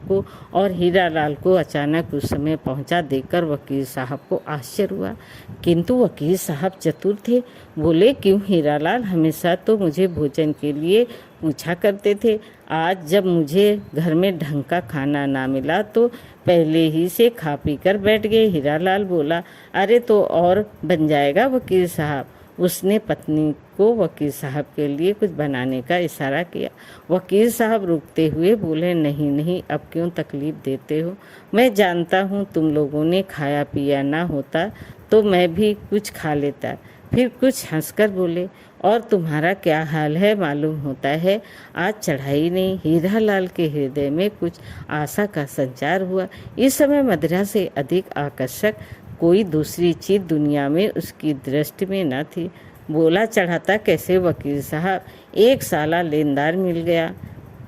को अचानक उस समय पहुंचा देखकर वकील साहब को आश्चर्य हुआ, किंतु वकील साहब चतुर थे। बोले, क्यों हीरालाल, हमेशा तो मुझे भोजन के लिए पूछा करते थे। आज जब मुझे घर में ढंग का खाना ना मिला तो पहले ही से खा पी कर बैठ गए। हीरालाल बोला, अरे तो और बन जाएगा वकील साहब। उसने पत्नी को वकील साहब के लिए कुछ बनाने का इशारा किया। वकील साहब रुकते हुए बोले, नहीं नहीं, अब क्यों तकलीफ देते हो। मैं जानता हूँ तुम लोगों ने खाया पिया ना होता तो मैं भी कुछ खा लेता। फिर कुछ हंसकर बोले, और तुम्हारा क्या हाल है मालूम होता है। आज चढ़ाई नहीं। हीरालाल के हृदय में कुछ आशा का संचार हुआ। इस समय मदिरा से अधिक आकर्षक कोई दूसरी चीज दुनिया में उसकी दृष्टि में न थी। बोला, चढ़ाता कैसे वकील साहब, एक साला लेनदार मिल गया,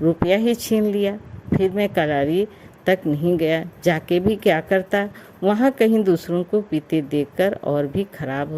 रुपया ही छीन लिया। फिर मैं कलारी तक नहीं गया, जाके भी क्या करता। वहाँ कहीं दूसरों को पीते देखकर और भी खराब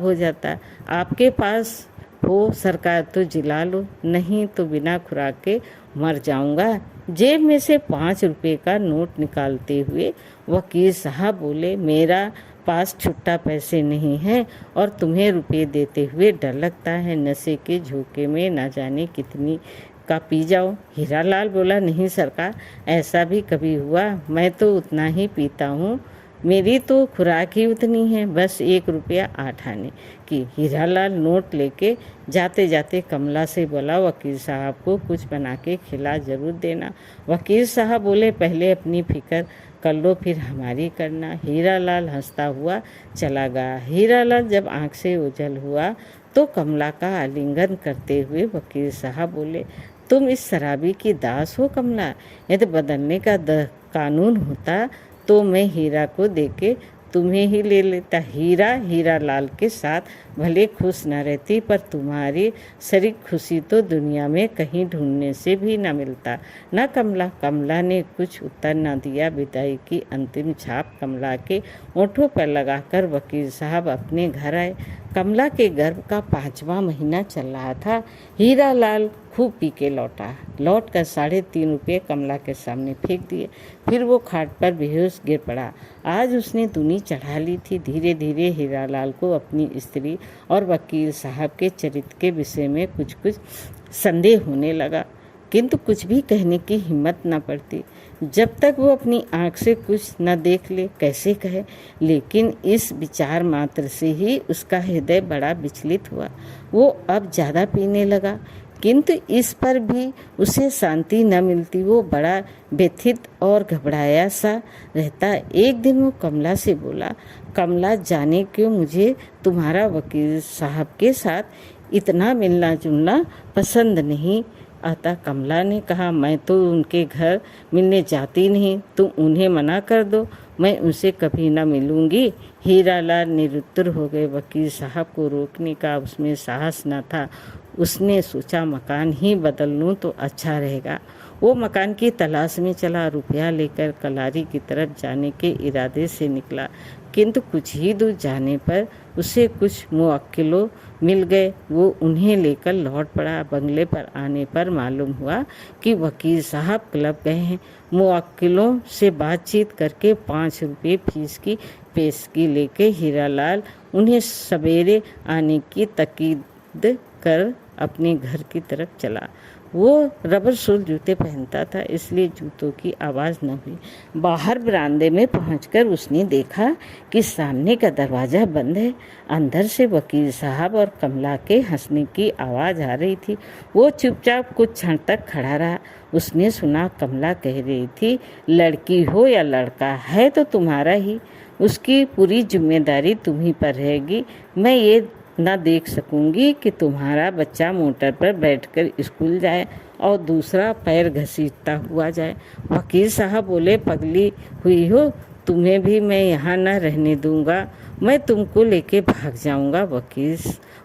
हो जाता। आपके पास हो सरकार तो जिला लो, नहीं तो बिना खुराक के मर जाऊंगा। जेब में से 5 रुपए का नोट निकालते हुए वकील साहब बोले, मेरा पास छुट्टा पैसे नहीं है और तुम्हें रुपए देते हुए डर लगता है। नशे के झोंके में ना जाने कितनी का पी जाओ। हीरालाल बोला, नहीं सरकार, ऐसा भी कभी हुआ। मैं तो उतना ही पीता हूँ, मेरी तो खुराक ही उतनी है, बस 1 रुपया 8 आने की। हीरालाल नोट लेके जाते जाते कमला से बोला, वकील साहब को कुछ बना के खिला जरूर देना। वकील साहब बोले, पहले अपनी फिक्र कर लो फिर हमारी करना। हीरालाल हंसता हुआ चला गया। हीरालाल जब आंख से ओझल हुआ तो कमला का आलिंगन करते हुए वकील साहब बोले, तुम इस शराबी की दास हो कमला। यदि बदलने का कानून होता तो मैं हीरा को देके तुम्हें ही ले लेता। हीरालाल के साथ भले खुश न रहती, पर तुम्हारी शरीक खुशी तो दुनिया में कहीं ढूंढने से भी न मिलता न कमला। कमला ने कुछ उत्तर न दिया। विदाई की अंतिम छाप कमला के ओंठों पर लगाकर वकील साहब अपने घर आए। कमला के गर्भ का 5वां महीना चल रहा था। हीरालाल खूब पी के लौट कर 3.5 रुपये कमला के सामने फेंक दिए। फिर वो खाट पर बेहोश गिर पड़ा। आज उसने दुनी चढ़ा ली थी। धीरे धीरे हीरालाल को अपनी स्त्री और वकील साहब के चरित्र के विषय में कुछ संदेह होने लगा, किंतु कुछ भी कहने की हिम्मत न पड़ती। जब तक वो अपनी आंख से कुछ न देख ले कैसे कहे। लेकिन इस विचार मात्र से ही उसका हृदय बड़ा विचलित हुआ। वो अब ज़्यादा पीने लगा, किंतु इस पर भी उसे शांति न मिलती। वो बड़ा व्यथित और घबराया सा रहता। एक दिन वो कमला से बोला, कमला, जाने क्यों मुझे तुम्हारा वकील साहब के साथ इतना मिलना जुलना पसंद नहीं। अतः कमला ने कहा, मैं तो उनके घर मिलने जाती नहीं, तुम उन्हें मना कर दो, मैं उनसे कभी न मिलूंगी। हीरालाल निरुत्तर हो गए। वकील साहब को रोकने का उसमें साहस न था। उसने सोचा मकान ही बदल लूँ तो अच्छा रहेगा। वो मकान की तलाश में चला। रुपया लेकर कलारी की तरफ जाने के इरादे से निकला, किंतु कुछ ही दूर जाने पर उसे कुछ मुवक्किलों मिल गए। वो उन्हें लेकर लौट पड़ा। बंगले पर आने पर मालूम हुआ कि वकील साहब क्लब गए हैं। मुवक्किलों से बातचीत करके 5 रुपये फीस की पेशगी लेके हीरालाल उन्हें सवेरे आने की ताकीद कर अपने घर की तरफ चला। वो रबर सोल जूते पहनता था, इसलिए जूतों की आवाज़ न हुई। बाहर बरामदे में पहुंचकर उसने देखा कि सामने का दरवाज़ा बंद है। अंदर से वकील साहब और कमला के हंसने की आवाज़ आ रही थी। वो चुपचाप कुछ क्षण तक खड़ा रहा। उसने सुना कमला कह रही थी, लड़की हो या लड़का है तो तुम्हारा ही, उसकी पूरी जिम्मेदारी तुम्ही पर रहेगी। मैं ये ना देख सकूंगी कि तुम्हारा बच्चा मोटर पर बैठकर स्कूल जाए और दूसरा पैर घसीटता हुआ जाए। वकील साहब बोले, पगली हुई हो, तुम्हें भी मैं यहाँ न रहने दूंगा, मैं तुमको लेके भाग जाऊंगा।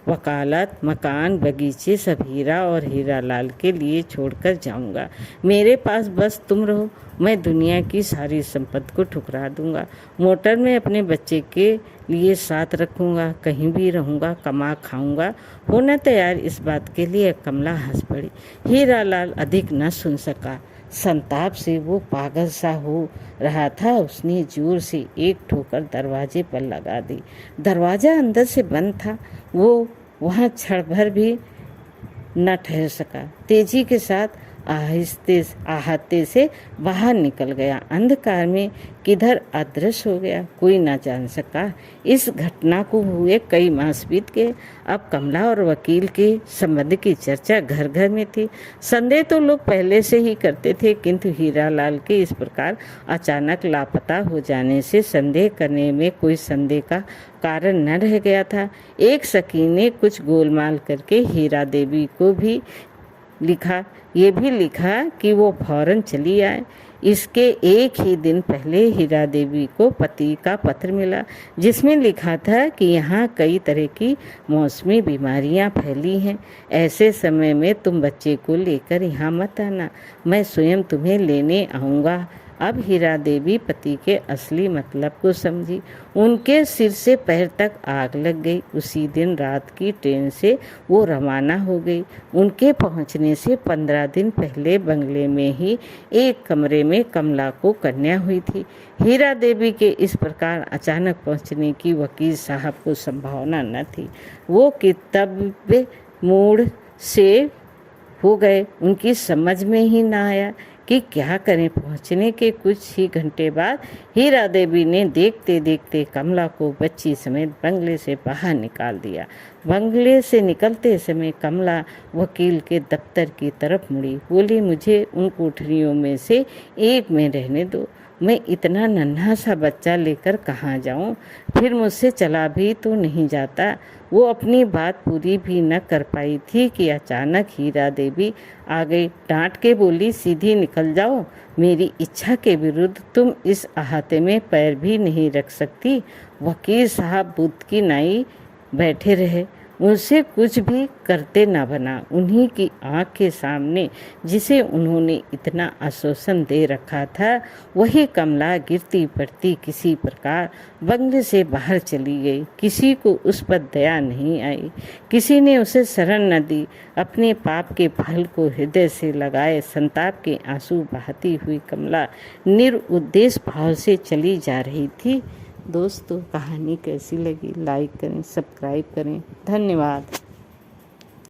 वकालत, मकान, बगीचे सब हीरा और हीरालाल के लिए छोड़कर जाऊंगा। मेरे पास बस तुम रहो, मैं दुनिया की सारी संपत्ति को ठुकरा दूंगा। मोटर में अपने बच्चे के लिए साथ रखूंगा, कहीं भी रहूंगा, कमा खाऊंगा। होना तैयार इस बात के लिए? कमला हंस पड़ी। हीरालाल अधिक न सुन सका। संताप से वो पागल सा हो रहा था। उसने जोर से एक ठोकर दरवाजे पर लगा दी। दरवाज़ा अंदर से बंद था। वो वहाँ क्षण भर भी न ठहर सका। तेजी के साथ आहते से बाहर निकल गया। अंधकार में किधर अदृश्य हो गया, कोई ना जान सका। इस घटना को हुए कई मास बीत गए। अब कमला और वकील के संबंध की चर्चा घर घर में थी। संदेह तो लोग पहले से ही करते थे, किंतु हीरालाल के इस प्रकार अचानक लापता हो जाने से संदेह करने में कोई संदेह का कारण न रह गया था। एक सखी ने कुछ गोलमाल करके हीरा देवी को भी लिखा, ये भी लिखा कि वो फौरन चली आए। इसके एक ही दिन पहले हीरा देवी को पति का पत्र मिला, जिसमें लिखा था कि यहाँ कई तरह की मौसमी बीमारियाँ फैली हैं। ऐसे समय में तुम बच्चे को लेकर यहाँ मत आना, मैं स्वयं तुम्हें लेने आऊँगा। अब हीरा देवी पति के असली मतलब को समझी। उनके सिर से पैर तक आग लग गई। उसी दिन रात की ट्रेन से वो रवाना हो गई। उनके पहुंचने से 15 दिन पहले बंगले में ही एक कमरे में कमला को कन्या हुई थी। हीरा देवी के इस प्रकार अचानक पहुंचने की वकील साहब को संभावना न थी। वो किताब मूड से हो गए। उनकी समझ में ही ना आया कि क्या करें। पहुंचने के कुछ ही घंटे बाद हीरा देवी ने देखते देखते कमला को बच्ची समेत बंगले से बाहर निकाल दिया। बंगले से निकलते समय कमला वकील के दफ्तर की तरफ मुड़ी, बोली, मुझे उन कोठरियों में से एक में रहने दो। मैं इतना नन्हा सा बच्चा लेकर कहाँ जाऊँ? फिर मुझसे चला भी तो नहीं जाता। वो अपनी बात पूरी भी न कर पाई थी कि अचानक हीरा देवी आ गई। डांट के बोली, सीधी निकल जाओ, मेरी इच्छा के विरुद्ध तुम इस अहाते में पैर भी नहीं रख सकती। वकील साहब बुद्ध की नाई बैठे रहे, उनसे कुछ भी करते न बना। उन्हीं की आँख के सामने जिसे उन्होंने इतना आश्वासन दे रखा था, वही कमला गिरती पड़ती किसी प्रकार बंगले से बाहर चली गई। किसी को उस पर दया नहीं आई, किसी ने उसे शरण न दी। अपने पाप के फल को हृदय से लगाए संताप के आंसू बहाती हुई कमला निरुद्देश्य भाव से चली जा रही थी। दोस्तों, कहानी कैसी लगी? लाइक करें, सब्सक्राइब करें। धन्यवाद।